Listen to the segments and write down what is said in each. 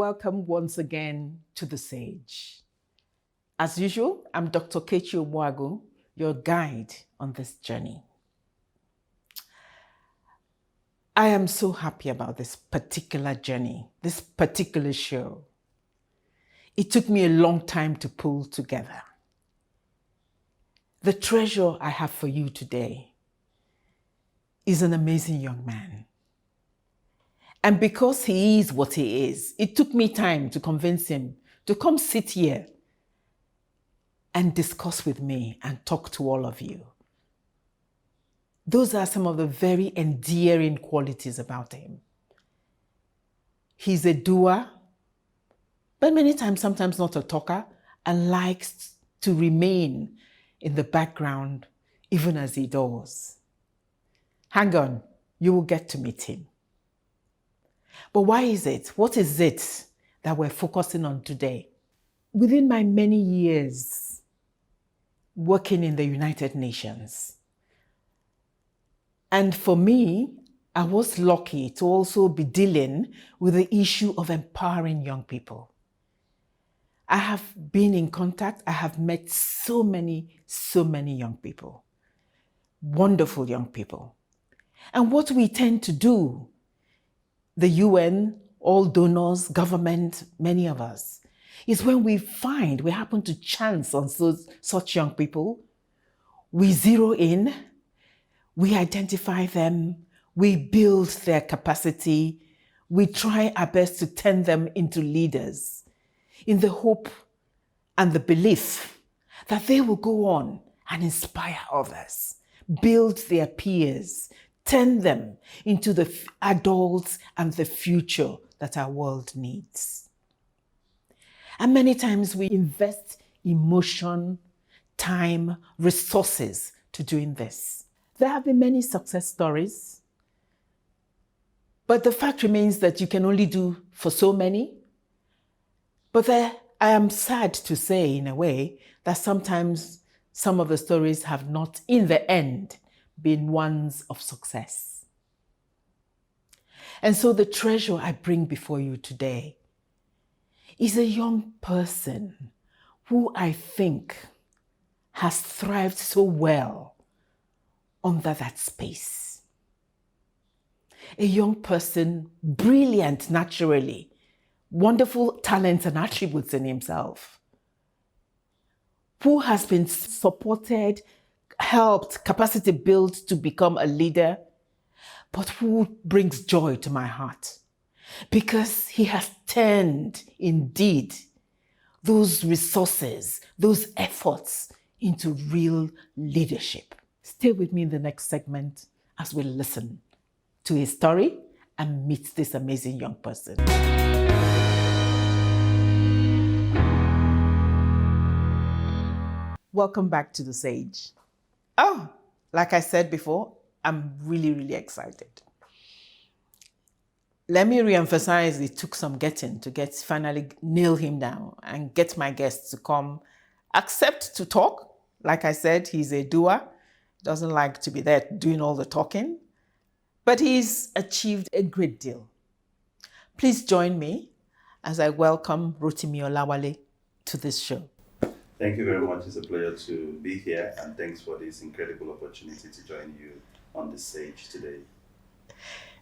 Welcome once again to The Sage. As usual, I'm Dr. Kechi Obuagu, your guide on this journey. I am so happy about this particular journey, this particular show. It took me a long time to pull together. The treasure I have for you today is an amazing young man. And because he is what he is, it took me time to convince him to come sit here and discuss with me and talk to all of you. Those are some of the very endearing qualities about him. He's a doer, but many times, sometimes not a talker, and likes to remain in the background even as he does. Hang on, you will get to meet him. But why is it? What is it that we're focusing on today? Within my many years working in the United Nations, and for me, I was lucky to also be dealing with the issue of empowering young people. I have been in contact, I have met so many young people, wonderful young people. And what we tend to do, the UN, all donors, government, many of us, is when we happen to chance on such young people, we zero in, we identify them, we build their capacity, we try our best to turn them into leaders in the hope and the belief that they will go on and inspire others, build their peers, turn them into the adults and the future that our world needs. And many times we invest emotion, time, resources to doing this. There have been many success stories, but the fact remains that you can only do for so many. But I am sad to say, in a way, that sometimes some of the stories have not, in the end, been ones of success. And so the treasure I bring before you today is a young person who I think has thrived so well under that space. A young person, brilliant naturally, wonderful talents and attributes in himself, who has been supported, helped, capacity built to become a leader, but who brings joy to my heart because he has turned, indeed, those resources, those efforts into real leadership. Stay with me in the next segment as we listen to his story and meet this amazing young person. Welcome back to The Sage. Oh, like I said before, I'm really excited. Let me reemphasize, it took some getting to finally nail him down and get my guests to come, accept to talk. Like I said, he's a doer, doesn't like to be there doing all the talking, but he's achieved a great deal. Please join me as I welcome Rotimi Olawale to this show. Thank you very much. It's a pleasure to be here, and thanks for this incredible opportunity to join you on the stage today.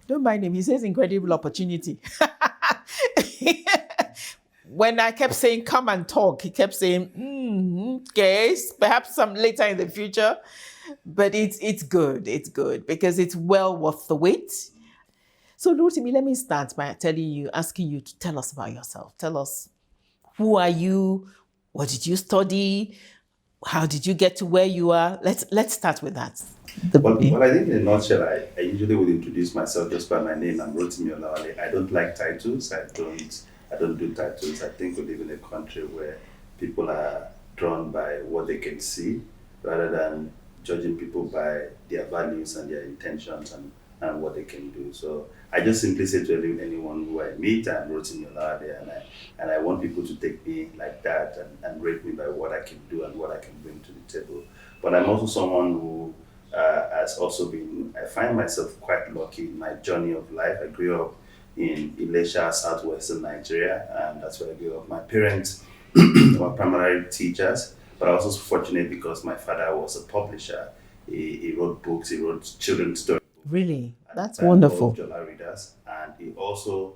Don't mind him, he says incredible opportunity. When I kept saying come and talk, he kept saying, yes, perhaps some later in the future, but it's good because it's well worth the wait. So Rotimi, let me start by asking you to tell us about yourself. Tell us, who are you? What did you study? How did you get to where you are? Let's start with that. Well, I think in a nutshell, I usually would introduce myself just by my name. I'm Rotimi Olawale. I don't like titles. I don't do titles. I think we live in a country where people are drawn by what they can see rather than judging people by their values and their intentions and what they can do. So I just simply say to anyone who I meet, I'm Rotimi Olawale, and I want people to take me like that and rate me by what I can do and what I can bring to the table. But I'm also someone who has also been, I find myself quite lucky in my journey of life. I grew up in Ilesha, southwestern Nigeria, and that's where I grew up. My parents were primarily teachers, but I was also fortunate because my father was a publisher. He wrote books, he wrote children's stories Really? at That's the time called wonderful. Jola Readers, and he also,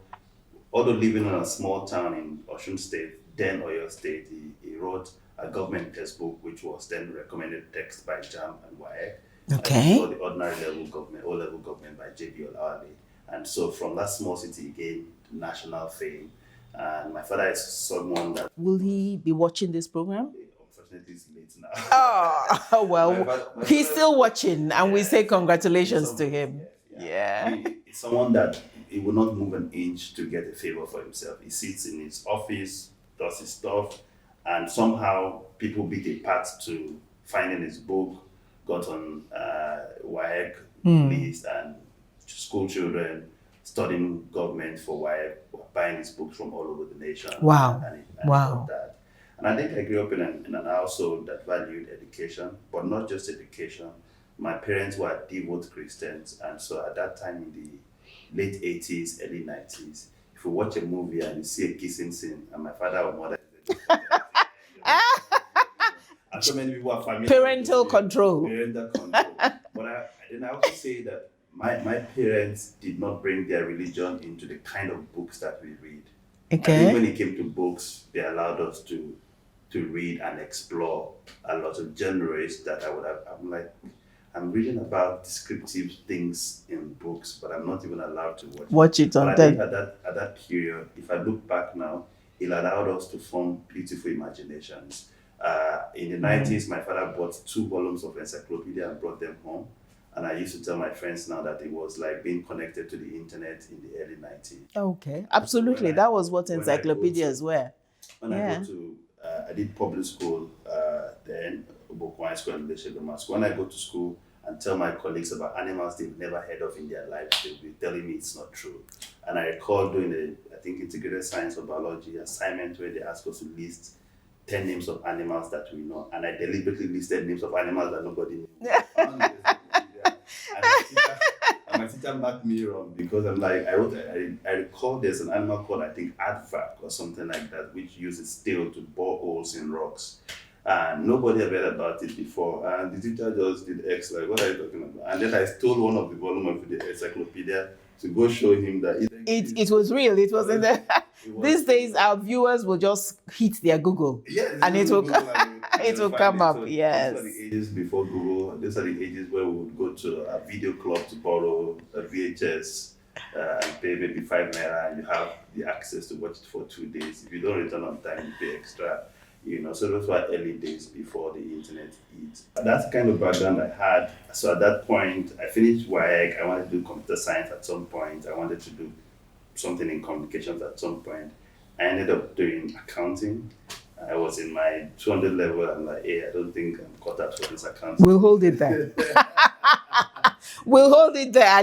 although living in a small town in Osun State, then Oyo State, he wrote a government textbook which was then recommended text by JAM and WAEC. And it's called Okay. the Ordinary Level Government, O Level Government by J.B. Olawale. And so from that small city, he gained national fame. And my father is someone that, Will he be watching this program? unfortunately, is late now. Oh, well, My he's father, still watching, and we say yes, congratulations to someone, him. yes, yeah. I Yeah. mean, it's someone that he will not move an inch to get a favor for himself. He sits in his office, does his stuff, and somehow people beat a path to finding his book, got on WAEC list, and school children studying government for WAEC were buying his books from all over the nation. Wow. And he Wow. got that. And I think I grew up in an household that valued education, but not just education. My parents were devout Christians, and so at that time in the late 80s, early 90s, if you watch a movie and you see a kissing scene, and my father or mother is and so many people are familiar Parental with control. parental control. But I also say that my parents did not bring their religion into the kind of books that we read. I think when Okay. it came to books, they allowed us to read and explore a lot of genres that I'm like, I'm reading about descriptive things in books, but I'm not even allowed to watch it. Watch it But on I think that. at that period, if I look back now, it allowed us to form beautiful imaginations. In the 90s, my father bought 2 volumes of encyclopedia and brought them home. And I used to tell my friends now that it was like being connected to the internet in the early 90s. Okay. Absolutely. when I- That was what when I go encyclopedias were. When I go to, I did public school then, Obokwan High School and Leshegoma School. When I go to school and tell my colleagues about animals they've never heard of in their lives, they'll be telling me it's not true. And I recall doing I think, integrated science or biology assignment where they asked us to list 10 names of animals that we know. And I deliberately listed names of animals that nobody knew. And my teacher marked me wrong because I'm like, I recall there's an animal called, I think, advac or something like that, which uses tail to bore holes in rocks. And nobody had read about it before. And the teacher just did X, like, what are you talking about? And then I stole one of the volume of the encyclopedia to go show him that It was real. It was in there. These days, our viewers will just hit their Google. Yes, And it will Google and it will find come up. So Yes. these are the ages before Google. These are the ages where we would go to a video club to borrow a VHS and pay maybe ₦5 and you have the access to watch it for 2 days. If you don't return on time, you pay extra. So those were early days before the internet hit. That's the kind of background I had. So at that point, I finished WAEC. I wanted to do computer science at some point. I wanted to do something in communications at some point. I ended up doing accounting. I was in my 200 level. I'm like, hey, I don't think I'm cut out for this accounting. We'll hold it there. We'll hold it there.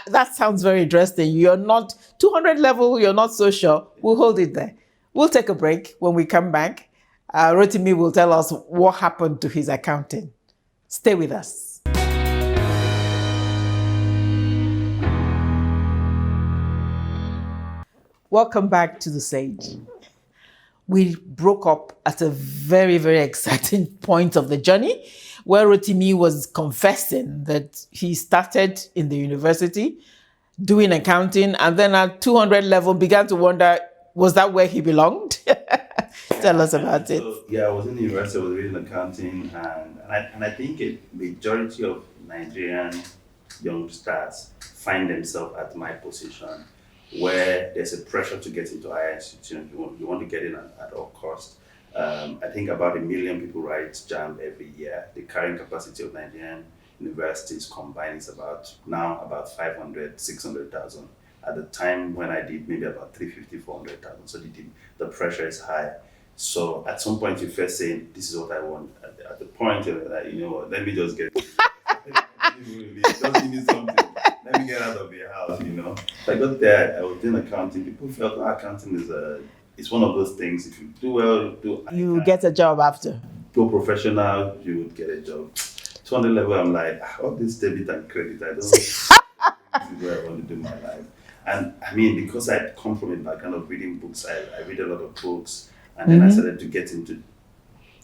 That sounds very interesting. You're not 200 level, you're not so sure. We'll hold it there. We'll take a break. When we come back, Rotimi will tell us what happened to his accounting. Stay with us. Welcome back to The Sage. We broke up at a very, very exciting point of the journey where Rotimi was confessing that he started in the university doing accounting and then at 200 level began to wonder, was that where he belonged? Tell us about it. So, yeah, I was in the university, I was reading accounting, and I think a majority of Nigerian youngsters find themselves at my position where there's a pressure to get into higher institutions. You want to get in at all costs. I think about 1 million people write JAMB every year. The carrying capacity of Nigerian universities combined is about 500, 600,000. At the time when I did, maybe about 350, 400,000. So the pressure is high. So at some point you first say, this is what I want. At the point, let me just get just give me something. Let me get out of your house, So I got there, I was doing accounting. People felt accounting is one of those things. If you do well, You get a job after. Go professional, you would get a job. 200 level, I'm like, all this debit and credit, I don't this is where I want to do my life. And I mean, because I come from a background of reading books, I read a lot of books, and then I started to get into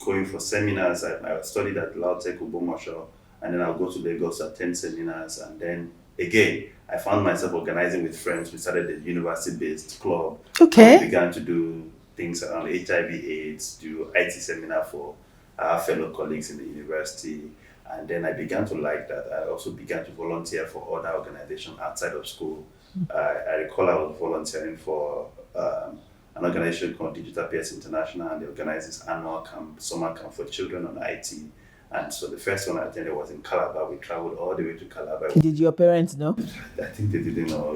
going for seminars. I studied at Lautech Ubomosho, and then I'll go to Lagos to attend seminars. And then again, I found myself organizing with friends. We started a university-based club. Okay. And we began to do things around HIV/AIDS, do IT seminar for our fellow colleagues in the university. And then I began to like that. I also began to volunteer for other organizations outside of school. I recall I was volunteering for an organization called Digital Peers International, and they organize this annual camp, summer camp for children on IT. And so the first one I attended was in Calabar. We traveled all the way to Calabar. Did your parents know? I think they didn't know.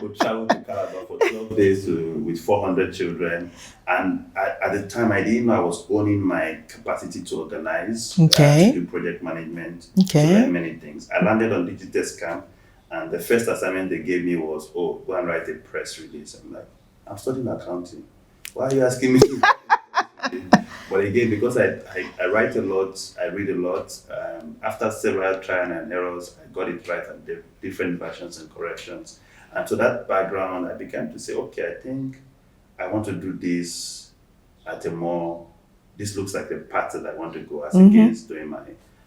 We traveled to Calabar for 12 days with 400 children. And at the time, I didn't know I was owning my capacity to organize, to do project management, to learn many things. I landed on Digitest Camp, and the first assignment they gave me was, go and write a press release. I'm like, I'm studying accounting. Why are you asking me? But again, because I write a lot, I read a lot, after several trial and errors, I got it right and different versions and corrections. And to that background, I began to say, okay, I think I want to do this at this looks like the path that I want to go as against doing my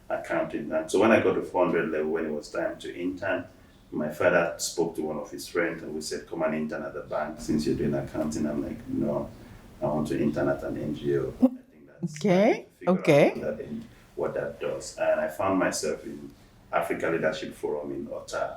accounting. And so when I got to 400 level, when it was time to intern, my father spoke to one of his friends and we said, come and intern at the bank since you're doing accounting. I'm like, no, I want to intern at an NGO. I think that's what that does. And I found myself in Africa Leadership Forum in Otta.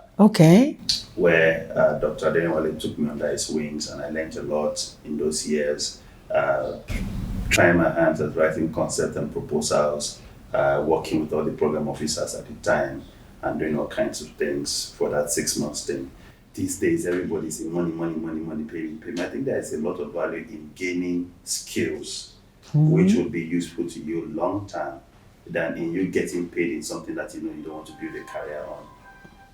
Where Dr. Adewale took me under his wings, and I learned a lot in those years, trying my hands at writing concepts and proposals, working with all the program officers at the time, and doing all kinds of things for that 6 months thing. These days, everybody's in money, payment. I think there is a lot of value in gaining skills, which will be useful to you long term, than in you getting paid in something that you don't want to build a career on.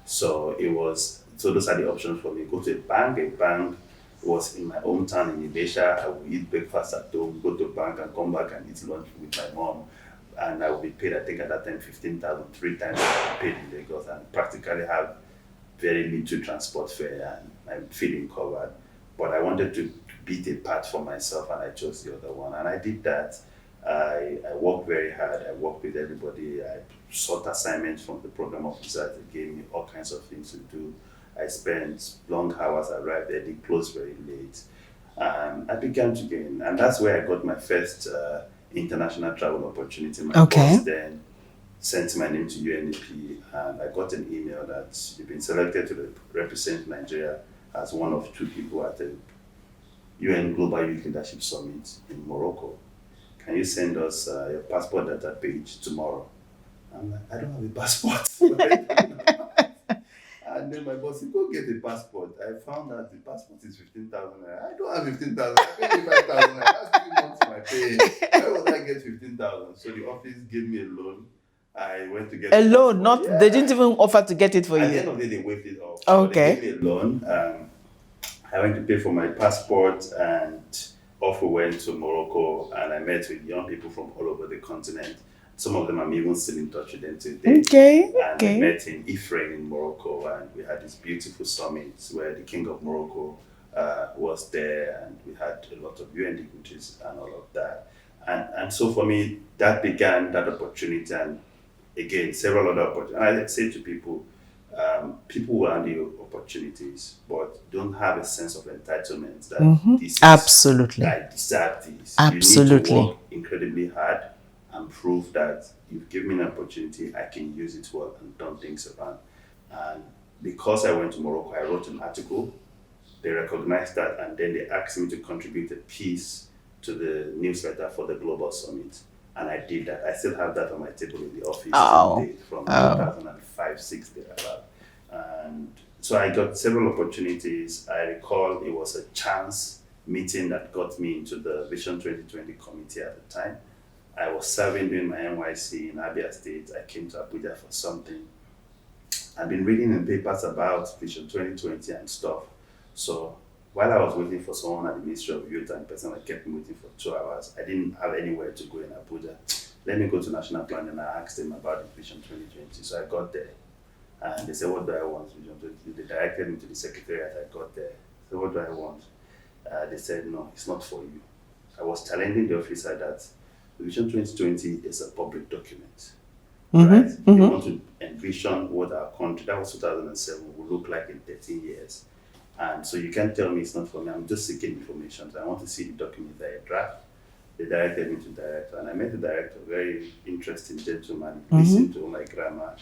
So those are the options for me. Go to a bank. A bank was in my hometown in Ilesha. I would eat breakfast at home, go to a bank and come back and eat lunch with my mom. And I would be paid, I think at that time, 15,000, 3 times what I paid in Lagos, and practically have very little transport fare and I'm feeling covered. But I wanted to beat a path for myself, and I chose the other one. And I did that. I worked very hard. I worked with everybody. I sought assignments from the program officers. They gave me all kinds of things to do. I spent long hours. I arrived early, closed very late. I began to gain, and that's where I got my first international travel opportunity. My boss then sent my name to UNDP, and I got an email that you've been selected to represent Nigeria as one of 2 people at the UN Global Youth Leadership Summit in Morocco. Can you send us your passport data page tomorrow? I'm like, I don't have a passport. And then my boss said, go get a passport. I found out the passport is 15,000. I don't have 15,000. I paid 5,000. That's 3 months my pay. Why would I get 15,000? So the office gave me a loan. I went to get a loan. They didn't even offer to get it for you. At the end of the day, they waived it off. So they gave me a loan. I went to pay for my passport, and off we went to Morocco, and I met with young people from all over the continent. Some of them I'm even still in touch with them today. And I met in Ifrane in Morocco, and we had this beautiful summit where the King of Morocco was there, and we had a lot of UN dignitaries and all of that. And so for me, that began that opportunity, and again, several other opportunities. And I say to people, people will hand you opportunities, but don't have a sense of entitlement that this is, I deserve this. You need to work incredibly hard and prove that you've given me an opportunity, I can use it well and turn things around. And because I went to Morocco, I wrote an article. They recognized that, and then they asked me to contribute a piece to the newsletter for the Global Summit. And I did that. I still have that on my table in the office from 2005-06 thereabout. And so I got several opportunities. I recall it was a chance meeting that got me into the Vision 2020 committee at the time. I was serving during my NYC in Abia State. I came to Abuja for something. I've been reading in papers about Vision 2020 and stuff. So while I was waiting for someone at the Ministry of Youth and Person, I kept me waiting for 2 hours. I didn't have anywhere to go in Abuja. Let me go to National Plan, and I asked them about the Vision 2020. So I got there. And they said, what do I want? They directed me to the secretariat. I got there. So what do I want? They said, no, it's not for you. I was challenging the officer that Vision 2020 is a public document, right? They want to envision what our country, that was 2007, will look like in 13 years. And so you can't tell me it's not for me. I'm just seeking information. So I want to see the document that I draft. They directed me to the director, and I met the director, very interesting gentleman. He listened to all my grammar,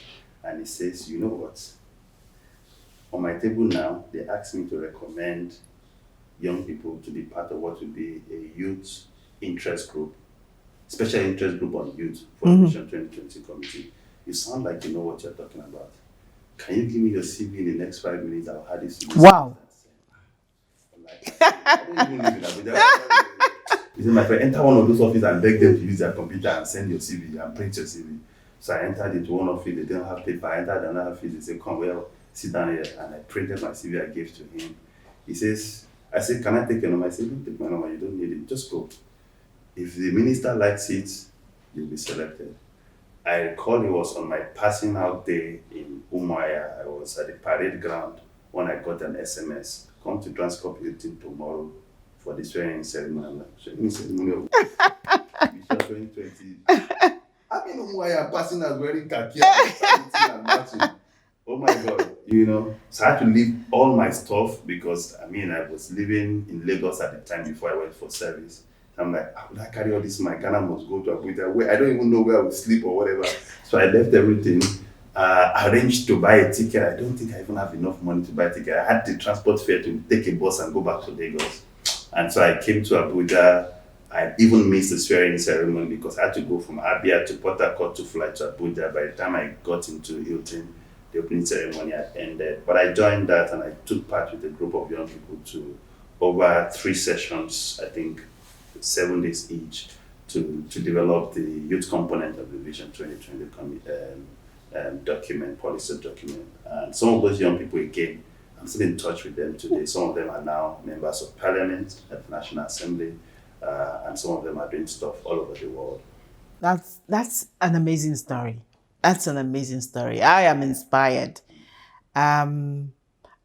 and he says, you know what? On my table now, they asked me to recommend young people to be part of what will be a youth interest group, special interest group on youth for the Vision 2020 committee. You sound like you know what you're talking about. Can you give me your CV in the next 5 minutes? I'll have this. Wow. I don't even live in Abuja. He said, my friend, enter one of those offices and beg them to use their computer and send your CV and print your CV. So I entered into one office, they didn't have paper. I entered another office, they said, come, well, sit down here. And I printed my CV, I gave to him. He says, I said, can I take your number? I said, don't take my number, you don't need it, just go. If the minister likes it, you'll be selected. I recall it was on my passing out day in Umuahia. I was at the parade ground when I got an SMS, come to Transcorp Hilton tomorrow for the swearing ceremony. I'm like, swearing ceremony of Vision 2020. I'm in Umuahia passing out wearing khaki and matching. Oh my God, you know. So I had to leave all my stuff because, I was living in Lagos at the time before I went for service. I'm like, how would I carry all this? My Ghana must go to Abuja. I don't even know where I will sleep or whatever. So I left everything. Arranged to buy a ticket. I don't think I even have enough money to buy a ticket. I had the transport fare to take a bus and go back to Lagos. And so I came to Abuja. I even missed the swearing ceremony because I had to go from Abia to Port Harcourt to fly to Abuja. By the time I got into Hilton, the opening ceremony had ended. But I joined that and I took part with a group of young people to over 3 sessions, I think 7 days each, to develop the youth component of the Vision 2020 document, policy document. And some of those young people, again, I'm still in touch with them today. Some of them are now members of parliament at the National Assembly, and some of them are doing stuff all over the world. That's an amazing story. That's an amazing story. I am inspired. I'm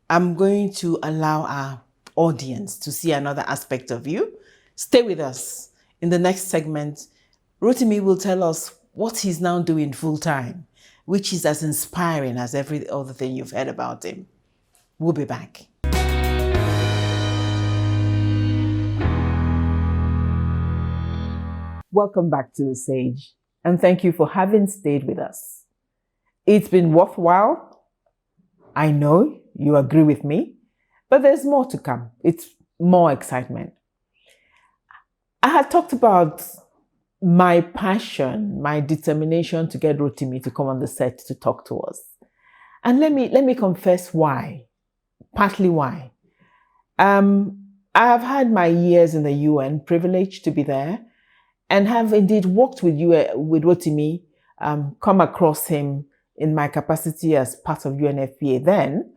going to allow our audience to see another aspect of you. Stay with us. In the next segment, Rotimi will tell us what he's now doing full time, which is as inspiring as every other thing you've heard about him. We'll be back. Welcome back to The Sage, and thank you for having stayed with us. It's been worthwhile. I know you agree with me, but there's more to come. It's more excitement. I had talked about my passion, my determination to get Rotimi to come on the set to talk to us. And let me confess why, partly why. I have had my years in the UN, privileged to be there, and have indeed worked with Rotimi, come across him in my capacity as part of UNFPA then,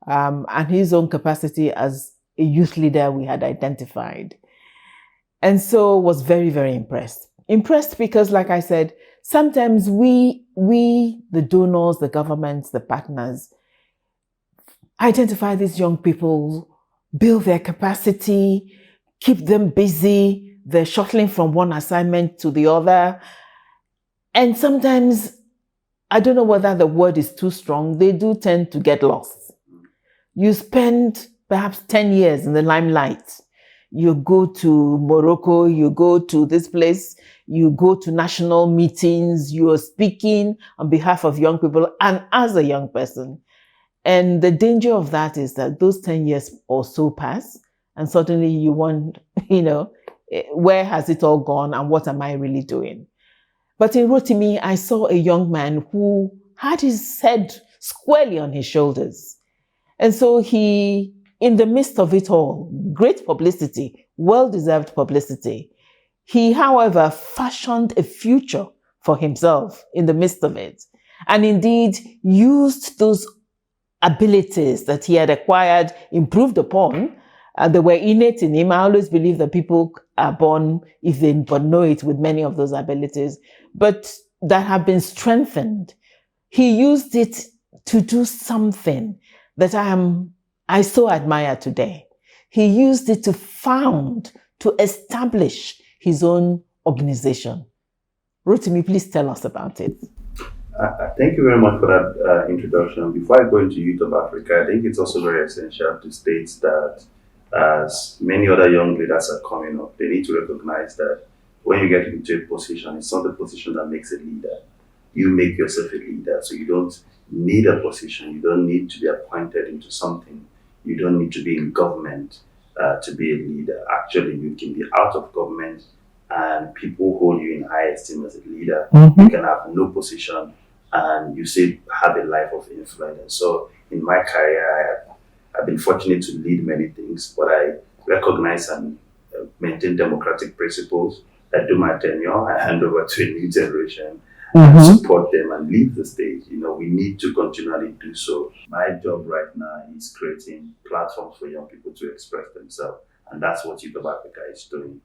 and his own capacity as a youth leader we had identified. And so was very, very impressed. Impressed because, like I said, sometimes we, the donors, the governments, the partners, identify these young people, build their capacity, keep them busy. They're shuttling from one assignment to the other. And sometimes, I don't know whether the word is too strong, they do tend to get lost. You spend perhaps 10 years in the limelight. You go to Morocco, you go to this place, you go to national meetings, you are speaking on behalf of young people and as a young person. And the danger of that is that those 10 years or so pass, and suddenly you wonder, where has it all gone and what am I really doing? But in Rotimi, I saw a young man who had his head squarely on his shoulders. And so he, in the midst of it all, great publicity, well-deserved publicity, he, however, fashioned a future for himself in the midst of it, and indeed used those abilities that he had acquired, improved upon. They were innate in him. I always believe that people are born, if they but know it, with many of those abilities, but that have been strengthened. He used it to do something that I so admire today. He used it to establish his own organization. Rotimi, please tell us about it. Thank you very much for that introduction. Before I go into Youth of Africa, I think it's also very essential to state that as many other young leaders are coming up, they need to recognize that when you get into a position, it's not the position that makes a leader. You make yourself a leader. So you don't need a position. You don't need to be appointed into something. You don't need to be in government to be a leader. Actually, you can be out of government and people hold you in high esteem as a leader. Mm-hmm. You can have no position and you still have a life of influence. So in my career, I've been fortunate to lead many things, but I recognize and maintain democratic principles. I do my tenure, I hand over to a new generation, and support them and lead the stage. We need to continually do so. My job right now is creating platforms for young people to express themselves, and that's what Youth of Africa is doing.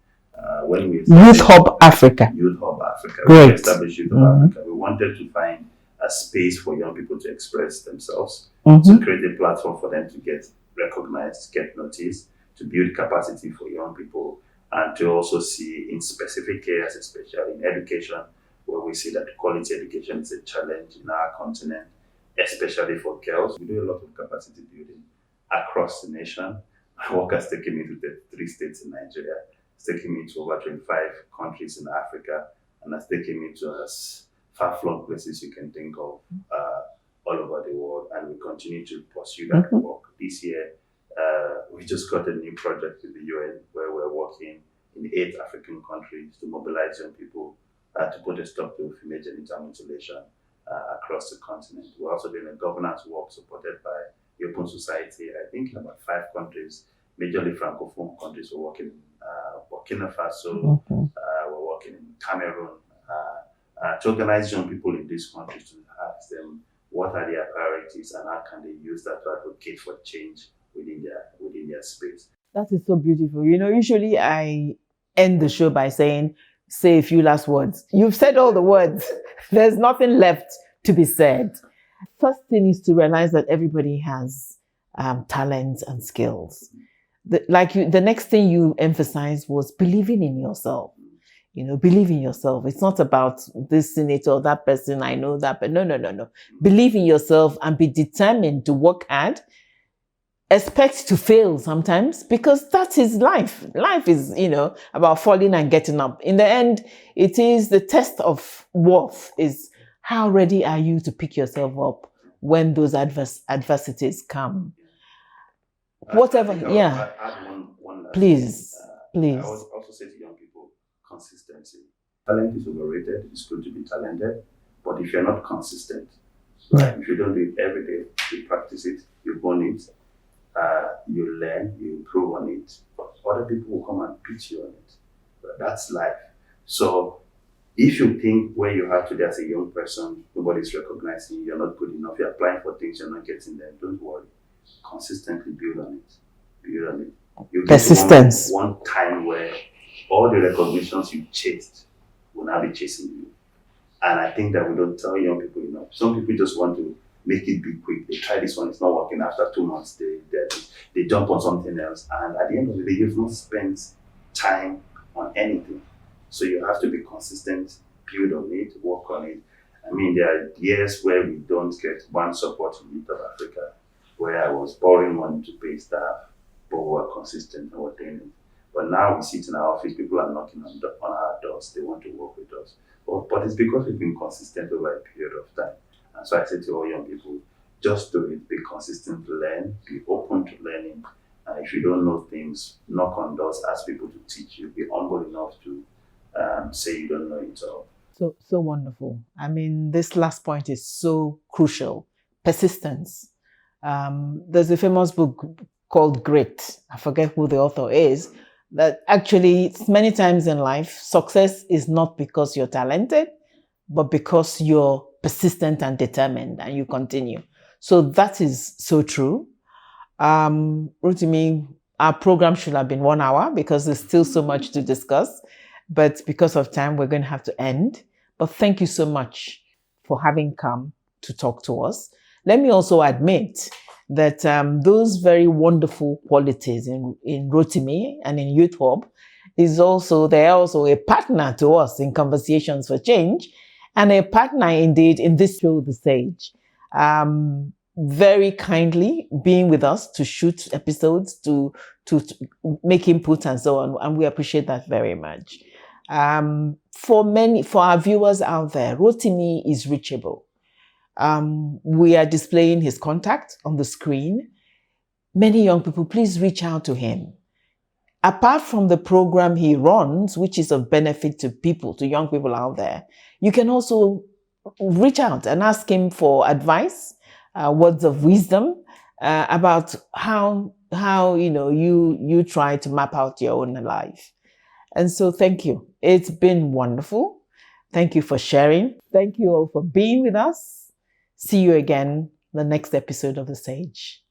When we Youth Hub Africa. Youth Hub Africa. Great. We established Youth of Africa. We wanted to find a space for young people to express themselves, to create a platform for them to get recognized, get noticed, to build capacity for young people, and to also see in specific areas, especially in education, where we see that quality education is a challenge in our continent, especially for girls. We do a lot of capacity building across the nation. My work has taken me to the 3 states in Nigeria. It's taken me to over 25 countries in Africa, and has taken me to as far-flung places you can think of all over the world, and we continue to pursue that work. This year, we just got a new project with the UN where we're working in 8 African countries to mobilize young people to put a stop to female genital mutilation across the continent. We're also doing a governance work supported by the Open Society, I think in about 5 countries, majorly Francophone countries. We're working in Burkina Faso, we're working in Cameroon, to organize young people in these countries to ask them what are their priorities and how can they use that to advocate for change within their space. That is so beautiful. Usually I end the show by saying, say a few last words. You've said all the words. There's nothing left to be said. First thing is to realize that everybody has talents and skills. The next thing you emphasized was believing in yourself. Believe in yourself. It's not about this senator or that person. I know that, but no. Believe in yourself and be determined to work hard. Expect to fail sometimes, because that is life. Life is, about falling and getting up. In the end, it is the test of worth is how ready are you to pick yourself up when those adversities come. Whatever, yeah. Add one last please. thing. I would also say to young people, consistency. Talent is overrated. It's good to be talented, but if you're not consistent, right? If you don't do it every day, you practice it, you burn it, you learn, you improve on it, other people will come and pitch you on it. But that's life. So if you think where you are today as a young person, nobody's recognizing you, you're not good enough, you're applying for things, you're not getting them, don't worry. Consistently build on it. You Persistence. Get one time where all the recognitions you chased will now be chasing you. And I think that we don't tell young people enough. Some people just want to make it be quick. They try this one, it's not working. After 2 months, they jump on something else. And at the end of the day, you've not spent time on anything. So you have to be consistent, build on it, work on it. I mean, there are years where we don't get one support from Youth of Africa, where I was borrowing money to pay staff, but we were consistent and we're doing it. But now we sit in our office, people are knocking on our doors, they want to work with us. But it's because we've been consistent over a period of time. And so I say to all young people, just do it, be consistent, learn, be open to learning. If you don't know things, knock on doors, ask people to teach you, be humble enough to say you don't know it all. So wonderful. I mean, this last point is so crucial. Persistence. There's a famous book called Grit. I forget who the author is. That actually, many times in life, success is not because you're talented, but because you're persistent and determined and you continue. So that is so true. Rotimi, our program should have been 1 hour because there's still so much to discuss. But because of time, we're going to have to end. But thank you so much for having come to talk to us. Let me also admit that those very wonderful qualities in Rotimi and in Youth Hub they're also a partner to us in Conversations for Change, and a partner indeed in this show, The Sage. Very kindly being with us to shoot episodes, to make input and so on, and we appreciate that very much. For our viewers out there, Rotimi is reachable. We are displaying his contact on the screen. Many young people, please reach out to him. Apart from the program he runs, which is of benefit to people, to young people out there, you can also reach out and ask him for advice, words of wisdom about how you try to map out your own life. And so thank you. It's been wonderful. Thank you for sharing. Thank you all for being with us. See you again the next episode of The Sage.